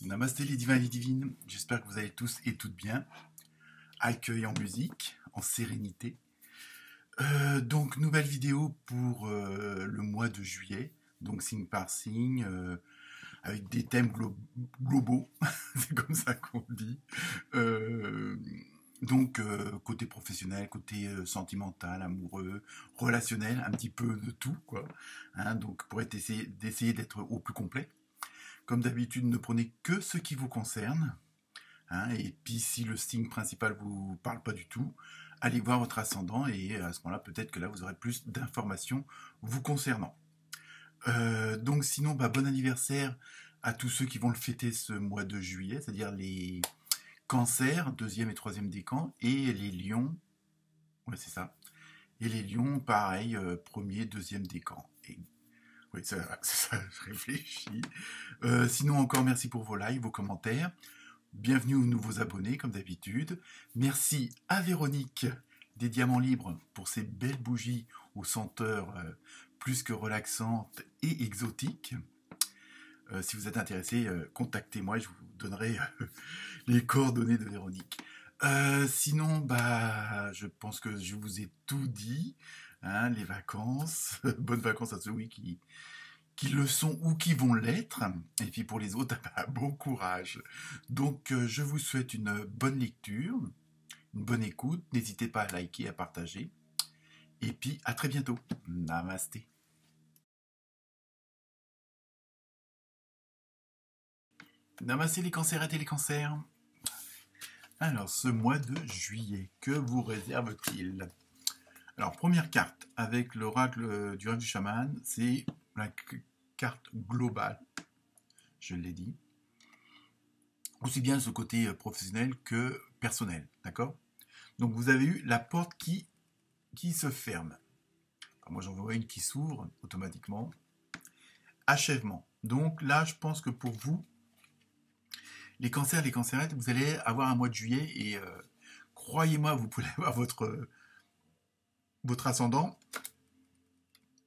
Namasté les divins et les divines, j'espère que vous allez tous et toutes bien. Accueil en musique, en sérénité. Donc nouvelle vidéo pour le mois de juillet, donc signe par signe, avec des thèmes globaux, c'est comme ça qu'on dit. Euh, côté professionnel, côté sentimental, amoureux, relationnel, un petit peu de tout, quoi. Hein, donc pour d'essayer d'être au plus complet. Comme d'habitude, ne prenez que ce qui vous concerne. Hein, et puis si le signe principal vous parle pas du tout, allez voir votre ascendant et à ce moment-là, peut-être que là, vous aurez plus d'informations vous concernant. Donc sinon, bon anniversaire à tous ceux qui vont le fêter ce mois de juillet, c'est-à-dire les cancers, deuxième et troisième décan, et les lions, ouais c'est ça, et les lions, pareil, premier, deuxième décan. Et oui, ça, je réfléchis. Sinon, encore merci pour vos likes, vos commentaires. Bienvenue aux nouveaux abonnés, comme d'habitude. Merci à Véronique des Diamants Libres pour ces belles bougies aux senteurs plus que relaxantes et exotiques. Si vous êtes intéressé, contactez-moi et je vous donnerai les coordonnées de Véronique. Sinon, je pense que je vous ai tout dit. Hein, les vacances. Bonnes vacances à ceux qui le sont ou qui vont l'être. Et puis pour les autres, bon courage. Donc je vous souhaite une bonne lecture, une bonne écoute. N'hésitez pas à liker, à partager. Et puis à très bientôt. Namasté. Namasté les cancérettes et les cancers. Alors ce mois de juillet, que vous réserve-t-il? Alors première carte avec l'oracle du rêve du chaman, c'est la carte globale, je l'ai dit, aussi bien ce côté professionnel que personnel, d'accord? Donc vous avez eu la porte qui se ferme. Alors moi j'en vois une qui s'ouvre automatiquement. Achèvement. Donc là je pense que pour vous, les cancers, les cancérettes, vous allez avoir un mois de juillet et croyez-moi, vous pouvez avoir votre ascendant.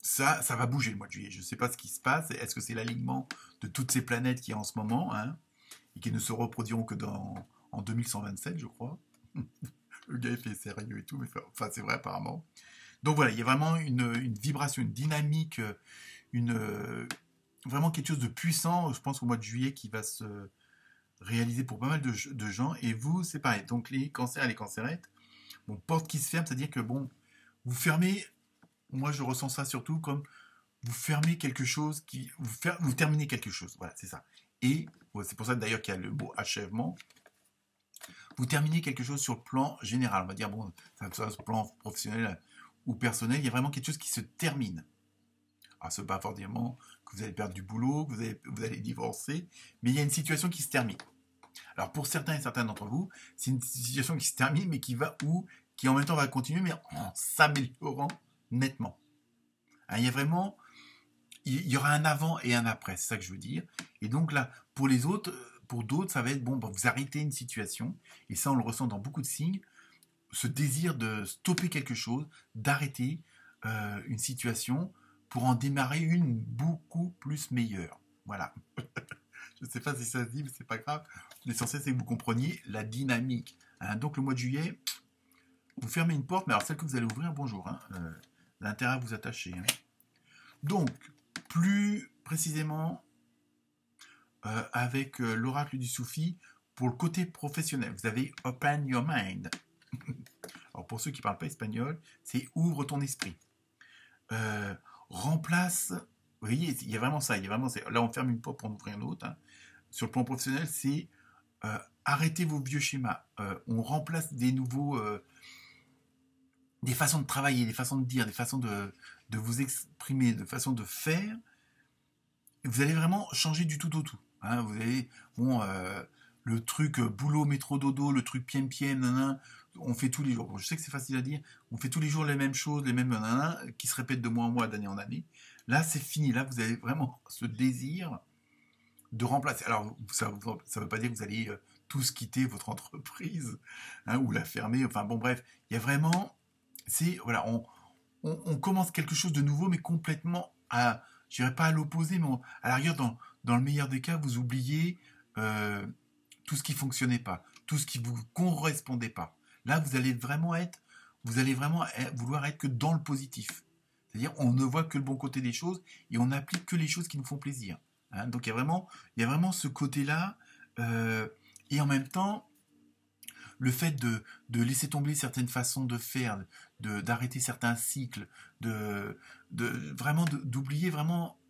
Ça va bouger le mois de juillet. Je ne sais pas ce qui se passe. Est-ce que c'est l'alignement de toutes ces planètes qui est en ce moment, hein, et qui ne se reproduiront que en 2127, je crois. Le gars, il fait sérieux et tout, mais enfin, c'est vrai apparemment. Donc voilà, il y a vraiment une vibration, une dynamique, vraiment quelque chose de puissant, je pense, au mois de juillet qui va se réaliser pour pas mal de gens. Et vous, c'est pareil. Donc les cancers et les cancérettes, bon, porte qui se ferme, c'est-à-dire que bon, vous fermez. Moi, je ressens ça surtout comme vous fermez quelque chose, vous terminez quelque chose. Voilà, c'est ça. Et c'est pour ça d'ailleurs qu'il y a le mot achèvement. Vous terminez quelque chose sur le plan général. On va dire, bon, ça soit sur le plan professionnel ou personnel, il y a vraiment quelque chose qui se termine. Alors, ce n'est pas forcément que vous allez perdre du boulot, que vous allez divorcer, mais il y a une situation qui se termine. Alors, pour certains et certaines d'entre vous, c'est une situation qui se termine, mais qui en même temps va continuer, mais en s'améliorant nettement. Hein, il y a vraiment, il y aura un avant et un après, c'est ça que je veux dire. Et donc là, pour d'autres, ça va être bon, vous arrêtez une situation, et ça on le ressent dans beaucoup de signes, ce désir de stopper quelque chose, d'arrêter une situation pour en démarrer une beaucoup plus meilleure. Voilà. Je ne sais pas si ça se dit, mais c'est pas grave. L'essentiel, c'est que vous compreniez la dynamique. Hein, donc le mois de juillet, vous fermez une porte, mais alors celle que vous allez ouvrir, bonjour. Hein, l'intérêt à vous attacher. Hein. Donc, plus précisément, avec l'oracle du Soufi, pour le côté professionnel, vous avez Open Your Mind. Alors, pour ceux qui ne parlent pas espagnol, c'est ouvre ton esprit. Remplace, vous voyez, il y a vraiment ça. Là, on ferme une porte pour en ouvrir une autre. Hein. Sur le plan professionnel, c'est arrêtez vos vieux schémas. On remplace des nouveaux... des façons de travailler, des façons de dire, des façons de vous exprimer, de façons de faire. Vous allez vraiment changer du tout au tout. Hein, vous allez, le truc boulot, métro, dodo, le truc piem, nanana, on fait tous les jours. Bon, je sais que c'est facile à dire, on fait tous les jours les mêmes choses, les mêmes nanana, qui se répètent de mois en mois, d'année en année. Là, c'est fini. Là, vous avez vraiment ce désir de remplacer. Alors, ça ne veut pas dire que vous allez tous quitter votre entreprise, hein, ou la fermer. Enfin, bon, bref, il y a vraiment... Voilà, on commence quelque chose de nouveau, mais complètement je dirais pas à l'opposé, mais à la rigueur, dans le meilleur des cas, vous oubliez tout ce qui fonctionnait pas, tout ce qui vous correspondait pas. Là, vous allez vraiment vouloir être que dans le positif. C'est-à-dire, on ne voit que le bon côté des choses et on n'applique que les choses qui nous font plaisir. Hein. Donc, il y a vraiment ce côté-là. Et en même temps, le fait de laisser tomber certaines façons de faire, d'arrêter certains cycles, d'oublier vraiment,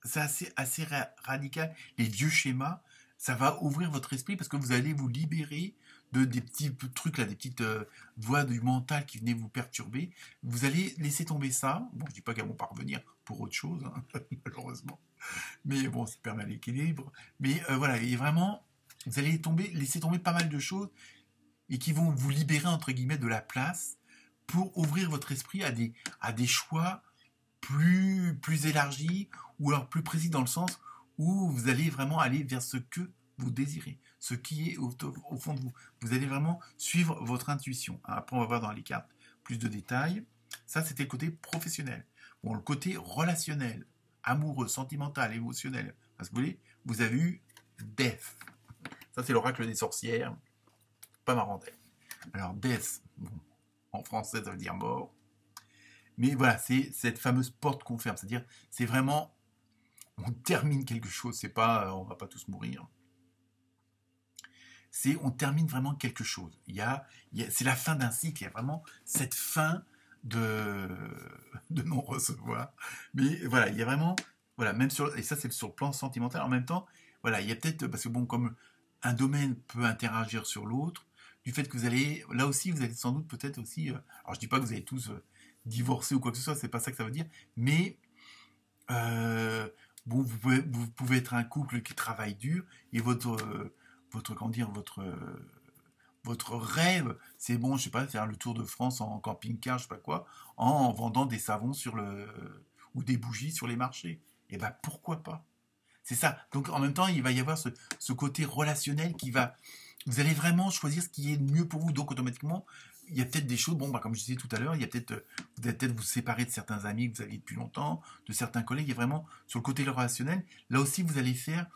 c'est assez radical, les vieux schémas, ça va ouvrir votre esprit parce que vous allez vous libérer des petits trucs là, des petites voix du mental qui venaient vous perturber. Vous allez laisser tomber ça. Bon, je dis pas qu'elles vont pas revenir pour autre chose, hein, malheureusement. Mais bon, ça permet l'équilibre. Mais voilà, et vraiment, vous allez laisser tomber pas mal de choses et qui vont vous libérer entre guillemets de la place pour ouvrir votre esprit à des choix plus élargis ou alors plus précis dans le sens où vous allez vraiment aller vers ce que vous désirez, ce qui est au fond de vous. Vous allez vraiment suivre votre intuition. Après, on va voir dans les cartes plus de détails. Ça, c'était le côté professionnel. Bon, le côté relationnel, amoureux, sentimental, émotionnel. Parce que vous voyez, vous avez eu Death. Ça, c'est l'oracle des sorcières. Pas marrant. Alors, Death, bon, en français, ça veut dire mort. Mais voilà, c'est cette fameuse porte qu'on ferme. C'est-à-dire, c'est vraiment, on termine quelque chose. C'est pas, on va pas tous mourir. C'est, on termine vraiment quelque chose. C'est la fin d'un cycle. Il y a vraiment cette fin de non-recevoir. Mais voilà, il y a vraiment, voilà, même et ça, c'est sur le plan sentimental. En même temps, voilà, il y a peut-être, parce que bon, comme un domaine peut interagir sur l'autre, du fait que vous allez, là aussi, vous allez sans doute peut-être aussi, alors je dis pas que vous allez tous divorcer ou quoi que ce soit, c'est pas ça que ça veut dire, mais bon, vous pouvez être un couple qui travaille dur et comment dire, votre rêve, c'est bon, je sais pas, faire le tour de France en camping-car, je sais pas quoi, en vendant des savons ou des bougies sur les marchés. Et ben pourquoi pas? C'est ça. Donc en même temps, il va y avoir ce côté relationnel vous allez vraiment choisir ce qui est mieux pour vous. Donc automatiquement, il y a peut-être des choses, bon, bah, comme je disais tout à l'heure, vous allez peut-être vous séparer de certains amis que vous aviez depuis longtemps, de certains collègues. Il y a vraiment, sur le côté relationnel, là aussi, vous allez faire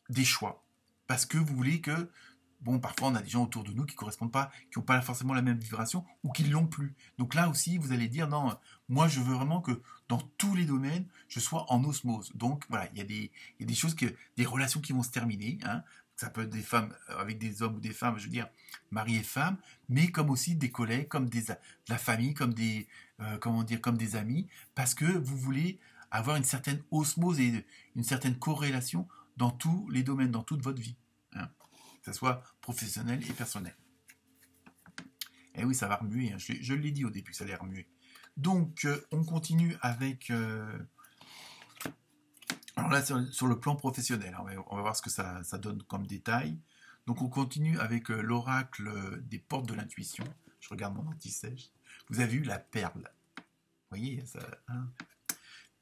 des choix. Parce que vous voulez que, bon, parfois, on a des gens autour de nous qui correspondent pas, qui n'ont pas forcément la même vibration ou qui ne l'ont plus. Donc là aussi, vous allez dire, non, moi, je veux vraiment que dans tous les domaines, je sois en osmose. Donc voilà, il y a des choses, des relations qui vont se terminer, hein. Ça peut être des femmes avec des hommes ou des femmes, je veux dire, mari et femme, mais comme aussi des collègues, comme de la famille, comme comment dire, comme des amis, parce que vous voulez avoir une certaine osmose et une certaine corrélation dans tous les domaines, dans toute votre vie, hein, que ce soit professionnel et personnel. Et oui, ça va remuer, hein. Je l'ai dit au début, ça allait remuer. Donc, on continue avec... Alors là, sur le plan professionnel, on va voir ce que ça donne comme détail. Donc, on continue avec l'oracle des portes de l'intuition. Je regarde mon anti-sèche. Vous avez eu la perle. Vous voyez, ça... Hein.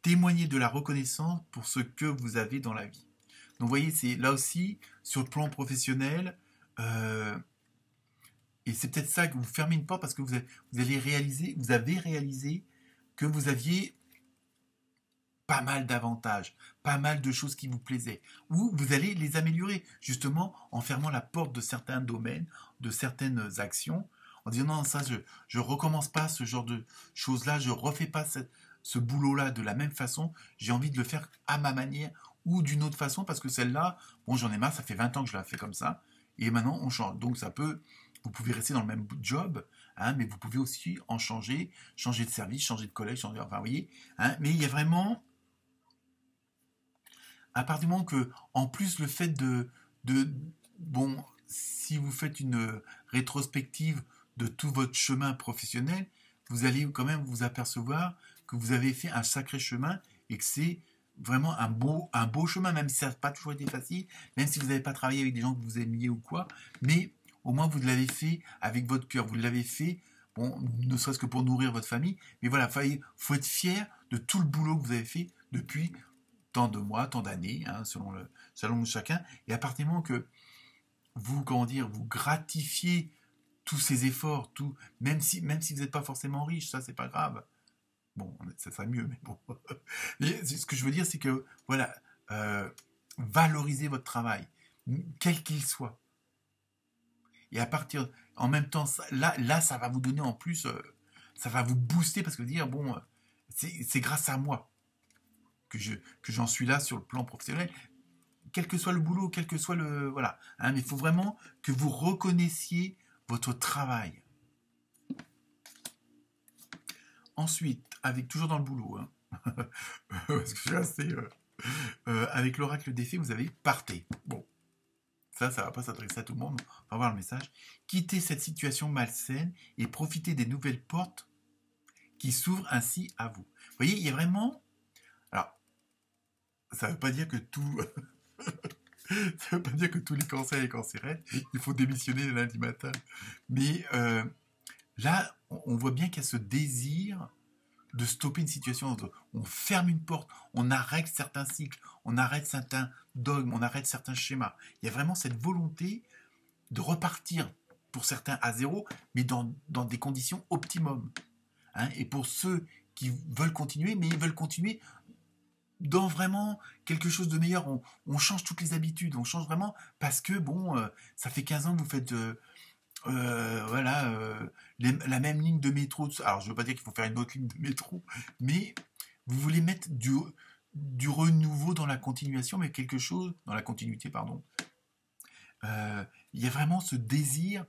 Témoignez de la reconnaissance pour ce que vous avez dans la vie. Donc, vous voyez, c'est là aussi, sur le plan professionnel, et c'est peut-être ça que vous fermez une porte parce que vous avez réalisé que vous aviez pas mal d'avantages, pas mal de choses qui vous plaisaient, ou vous allez les améliorer, justement en fermant la porte de certains domaines, de certaines actions, en disant non, ça, je recommence pas ce genre de choses-là, je refais pas ce boulot-là de la même façon, j'ai envie de le faire à ma manière ou d'une autre façon, parce que celle-là, bon, j'en ai marre, ça fait 20 ans que je la fais comme ça, et maintenant on change. Donc vous pouvez rester dans le même job, hein, mais vous pouvez aussi en changer de service, changer de collège, enfin, vous voyez, hein, mais il y a vraiment, à partir du moment que, en plus, le fait bon, si vous faites une rétrospective de tout votre chemin professionnel, vous allez quand même vous apercevoir que vous avez fait un sacré chemin et que c'est vraiment un beau chemin, même si ça n'a pas toujours été facile, même si vous n'avez pas travaillé avec des gens que vous aimiez ou quoi, mais au moins vous l'avez fait avec votre cœur, vous l'avez fait, bon, ne serait-ce que pour nourrir votre famille, mais voilà, faut être fier de tout le boulot que vous avez fait depuis tant de mois, tant d'années, hein, selon chacun, et à partir du moment que vous, vous gratifiez tous ces efforts, même si vous n'êtes pas forcément riche, ça c'est pas grave. Bon, ça serait mieux, mais bon. Mais ce que je veux dire, c'est que, voilà, valorisez votre travail. quel qu'il soit. Et à partir, en même temps, là, ça va vous donner en plus, ça va vous booster parce que dire, bon, c'est grâce à moi que j'en suis là sur le plan professionnel, quel que soit le boulot, quel que soit le, voilà. Hein, mais il faut vraiment que vous reconnaissiez votre travail. Ensuite, avec toujours dans le boulot, hein, parce que je suis assez, avec l'oracle des fées, vous avez partez. Bon, ça va pas s'adresser à tout le monde. On va voir le message. Quittez cette situation malsaine et profitez des nouvelles portes qui s'ouvrent ainsi à vous. Vous voyez, il y a vraiment. Alors, ça veut pas dire que tout. Ça veut pas dire que tous les cancers et les cancérettes, il faut démissionner le lundi matin. Mais là, on voit bien qu'il y a ce désir de stopper une situation. On ferme une porte, on arrête certains cycles, on arrête certains dogmes, on arrête certains schémas. Il y a vraiment cette volonté de repartir, pour certains à zéro, mais dans des conditions optimum. Hein, et pour ceux qui veulent continuer, mais ils veulent continuer dans vraiment quelque chose de meilleur. On change toutes les habitudes, on change vraiment parce que, bon, ça fait 15 ans que vous faites... la même ligne de métro. Alors, je ne veux pas dire qu'il faut faire une autre ligne de métro, mais vous voulez mettre du renouveau dans la continuation, mais quelque chose dans la continuité, pardon. Il y a vraiment ce désir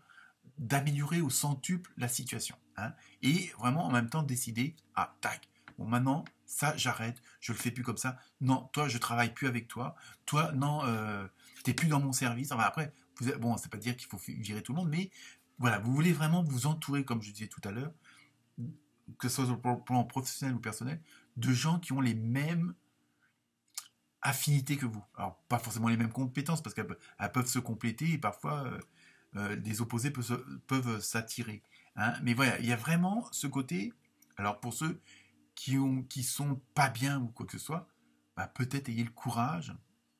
d'améliorer au centuple la situation, hein, et vraiment en même temps décider, ah, tac, bon, maintenant, ça, j'arrête, je le fais plus comme ça. Non, toi, je travaille plus avec toi. Toi, non, t'es plus dans mon service. Enfin, après, bon, c'est pas dire qu'il faut virer tout le monde, mais voilà, vous voulez vraiment vous entourer, comme je disais tout à l'heure, que ce soit sur le plan professionnel ou personnel, de gens qui ont les mêmes affinités que vous. Alors, pas forcément les mêmes compétences, parce qu'elles peuvent se compléter et parfois des opposés peuvent s'attirer. Hein. Mais voilà, il y a vraiment ce côté. Alors, pour ceux qui sont pas bien ou quoi que ce soit, bah, peut-être ayez le courage.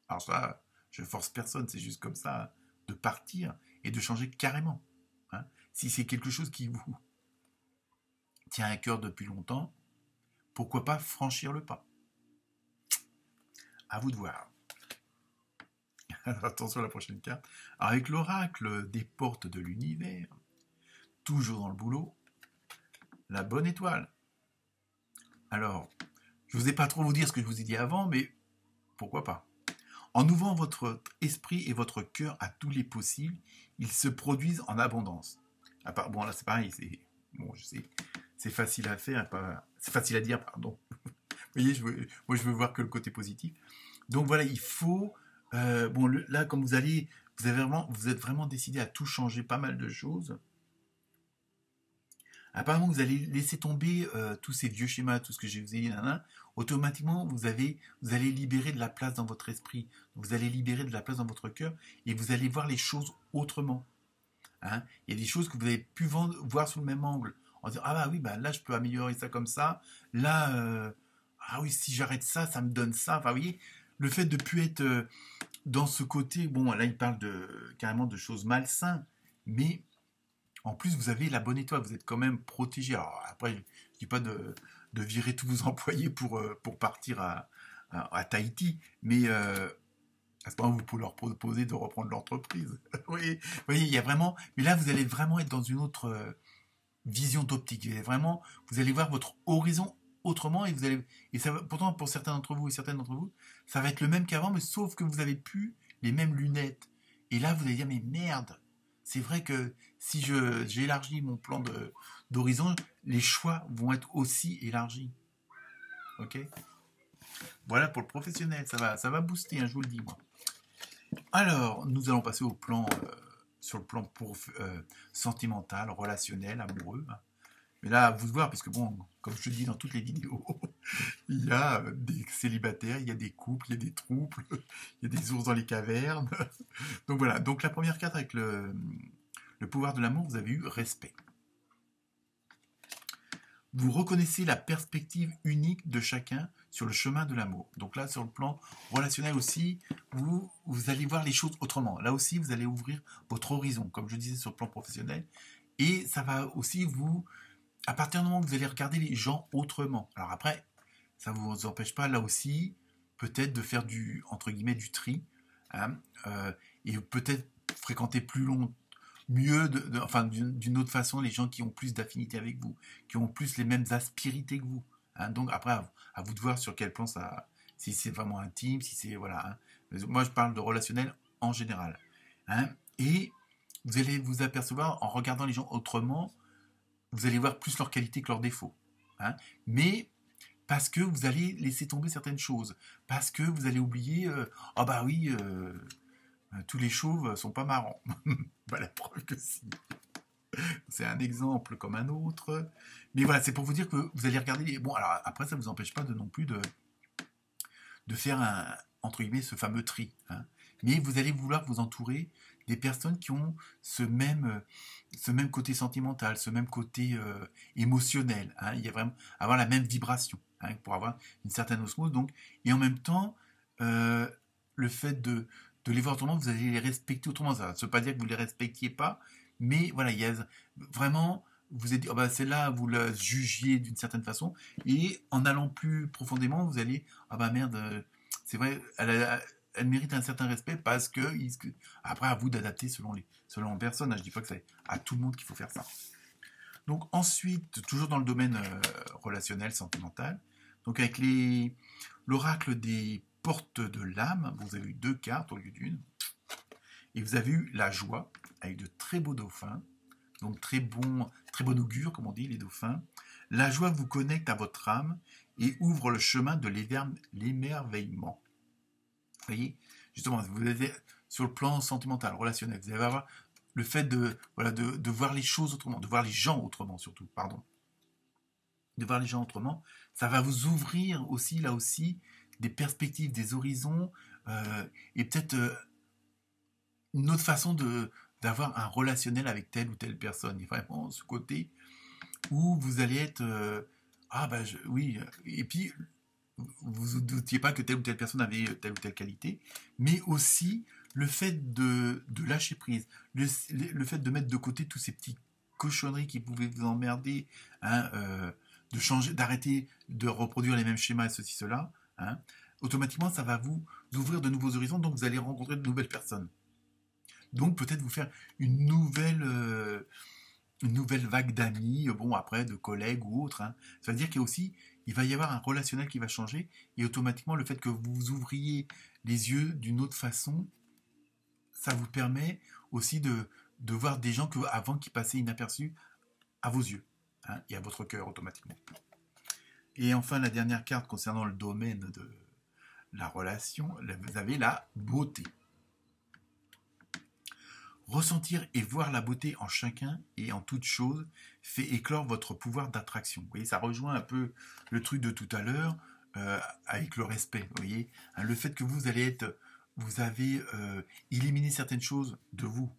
Alors ça, je force personne, c'est juste comme ça, de partir et de changer carrément. Hein. Si c'est quelque chose qui vous tient à cœur depuis longtemps, pourquoi pas franchir le pas? À vous de voir. Alors attention à la prochaine carte. Alors avec l'oracle des portes de l'univers, toujours dans le boulot, la bonne étoile. Alors, je n'osais pas trop vous dire ce que je vous ai dit avant, mais pourquoi pas? En ouvrant votre esprit et votre cœur à tous les possibles, ils se produisent en abondance. Bon, là, c'est pareil, bon, je sais, c'est facile à faire, c'est facile à dire, pardon. Vous voyez, moi, je veux voir que le côté positif. Donc voilà, il faut... bon, là, comme vous êtes vraiment décidé à tout changer, pas mal de choses. Apparemment, vous allez laisser tomber tous ces vieux schémas, tout ce que je vous ai dit, automatiquement, vous allez libérer de la place dans votre esprit, vous allez libérer de la place dans votre cœur, et vous allez voir les choses autrement. Hein. Il y a des choses que vous avez pu voir sous le même angle, en disant, ah bah oui, bah là, je peux améliorer ça comme ça, là, ah oui, si j'arrête ça, ça me donne ça, enfin, vous voyez, le fait de ne plus être dans ce côté, bon, là, il parle carrément de choses malsaines, mais... En plus, vous avez la bonne étoile, vous êtes quand même protégé. Alors après, je ne dis pas de virer tous vos employés pour partir à Tahiti, mais à ce moment, vous pouvez leur proposer de reprendre l'entreprise. Oui, vous voyez, il y a vraiment... Mais là, vous allez vraiment être dans une autre vision d'optique. Vous allez voir votre horizon autrement et ça va, pourtant, pour certains d'entre vous et certaines d'entre vous, ça va être le même qu'avant, mais sauf que vous avez plus les mêmes lunettes. Et là, vous allez dire, mais merde, c'est vrai que si j'élargis mon plan d'horizon, les choix vont être aussi élargis. Ok? Voilà pour le professionnel, ça va booster, hein, je vous le dis, moi. Alors, nous allons passer sur le plan sentimental, relationnel, amoureux. Hein. Mais là, à vous de voir, parce que bon, comme je le dis dans toutes les vidéos, il y a des célibataires, il y a des couples, il y a des troubles, il y a des ours dans les cavernes. Donc voilà, donc la première carte avec le pouvoir de l'amour, vous avez eu respect. Vous reconnaissez la perspective unique de chacun sur le chemin de l'amour. Donc là, sur le plan relationnel aussi, vous allez voir les choses autrement. Là aussi, vous allez ouvrir votre horizon, comme je disais sur le plan professionnel. Et ça va aussi à partir du moment où vous allez regarder les gens autrement. Alors après, ça ne vous empêche pas, là aussi, peut-être de faire entre guillemets, du tri. hein, et peut-être fréquenter plus long, mieux, enfin d'une autre façon, les gens qui ont plus d'affinité avec vous, qui ont plus les mêmes aspérités que vous. Hein. Donc après, à vous de voir sur quel plan ça, si c'est vraiment intime, si c'est voilà. Hein. Moi, je parle de relationnel en général. Hein. Et vous allez vous apercevoir en regardant les gens autrement, vous allez voir plus leurs qualités que leurs défauts. Hein. Mais parce que vous allez laisser tomber certaines choses, parce que vous allez oublier, ah bah oui, tous les chauves sont pas marrants. Bah, la preuve que si. C'est un exemple comme un autre. Mais voilà, c'est pour vous dire que vous allez regarder les... Bon, alors après, ça ne vous empêche pas de non plus de faire entre guillemets, ce fameux tri. Hein. Mais vous allez vouloir vous entourer des personnes qui ont ce même côté sentimental, ce même côté émotionnel. Hein. Il y a vraiment avoir la même vibration, hein, pour avoir une certaine osmose. Donc, et en même temps, le fait de les voir autrement, vous allez les respecter autrement. Ça ne veut pas dire que vous ne les respectiez pas, mais voilà, il y a vraiment, vous êtes dit, oh bah, celle-là, vous la jugiez d'une certaine façon, et en allant plus profondément, vous allez, ah bah merde, c'est vrai, elle mérite un certain respect parce que, après, à vous d'adapter selon les personnes. Je ne dis pas que c'est à tout le monde qu'il faut faire ça. Donc ensuite, toujours dans le domaine relationnel, sentimental, donc avec l'oracle des portes de l'âme, vous avez eu 2 cartes au lieu d'une, et vous avez eu la joie, avec de très beaux dauphins, donc très bon augure, comme on dit, les dauphins. La joie vous connecte à votre âme et ouvre le chemin de l'émerveillement. Vous voyez, justement, vous avez, sur le plan sentimental, relationnel, vous allez avoir le fait de voir les choses autrement, de voir les gens autrement surtout, pardon. De voir les gens autrement, ça va vous ouvrir aussi, là aussi, des perspectives, des horizons, et peut-être une autre façon d'avoir un relationnel avec telle ou telle personne. Il y a vraiment ce côté où vous allez être... oui, et puis vous ne doutiez pas que telle ou telle personne avait telle ou telle qualité, mais aussi le fait de lâcher prise, le fait de mettre de côté tous ces petits cochonneries qui pouvaient vous emmerder, hein, de changer, d'arrêter de reproduire les mêmes schémas et ceci, cela, hein, automatiquement ça va vous ouvrir de nouveaux horizons, donc vous allez rencontrer de nouvelles personnes. Donc peut-être vous faire une nouvelle vague d'amis, bon après de collègues ou autres. Hein. Ça veut dire il va y avoir un relationnel qui va changer et automatiquement le fait que vous ouvriez les yeux d'une autre façon, ça vous permet aussi de voir des gens avant qui passaient inaperçus à vos yeux, hein, et à votre cœur automatiquement. Et enfin la dernière carte concernant le domaine de la relation, vous avez la beauté. Ressentir et voir la beauté en chacun et en toute chose fait éclore votre pouvoir d'attraction. Vous voyez, ça rejoint un peu le truc de tout à l'heure, avec le respect. Vous voyez, hein, le fait que vous avez éliminé certaines choses de vous,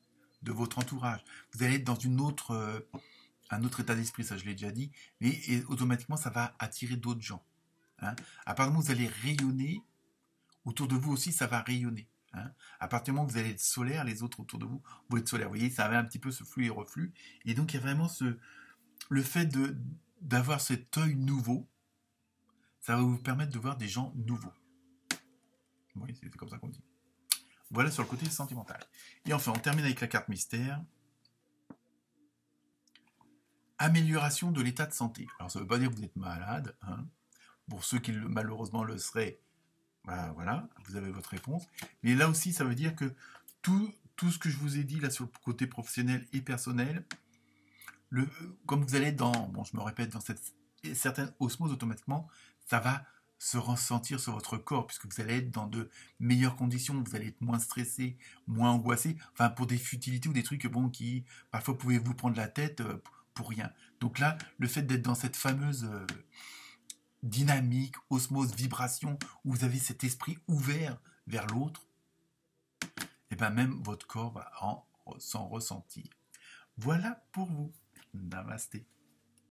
de votre entourage. Vous allez être dans un autre état d'esprit, ça je l'ai déjà dit, mais automatiquement ça va attirer d'autres gens. Hein. À partir du moment où vous allez rayonner, autour de vous aussi ça va rayonner. Hein. À partir du moment où vous allez être solaire, les autres autour de vous vont être solaires. Vous voyez, ça avait un petit peu ce flux et reflux. Et donc, il y a vraiment le fait d'avoir cet œil nouveau, ça va vous permettre de voir des gens nouveaux. Oui, c'est comme ça qu'on dit. Voilà sur le côté sentimental. Et enfin, on termine avec la carte mystère. Amélioration de l'état de santé. Alors, ça ne veut pas dire que vous êtes malade. Hein. Pour ceux qui malheureusement le seraient, voilà, vous avez votre réponse. Mais là aussi, ça veut dire que tout ce que je vous ai dit là sur le côté professionnel et personnel, comme vous allez être je me répète, dans cette certaine osmose automatiquement, ça va se ressentir sur votre corps, puisque vous allez être dans de meilleures conditions, vous allez être moins stressé, moins angoissé, enfin pour des futilités ou des trucs qui parfois pouvaient vous prendre la tête pour rien. Donc là, le fait d'être dans cette fameuse dynamique, osmose, vibration, où vous avez cet esprit ouvert vers l'autre, et bien même votre corps va s'en ressentir. Voilà pour vous. Namasté.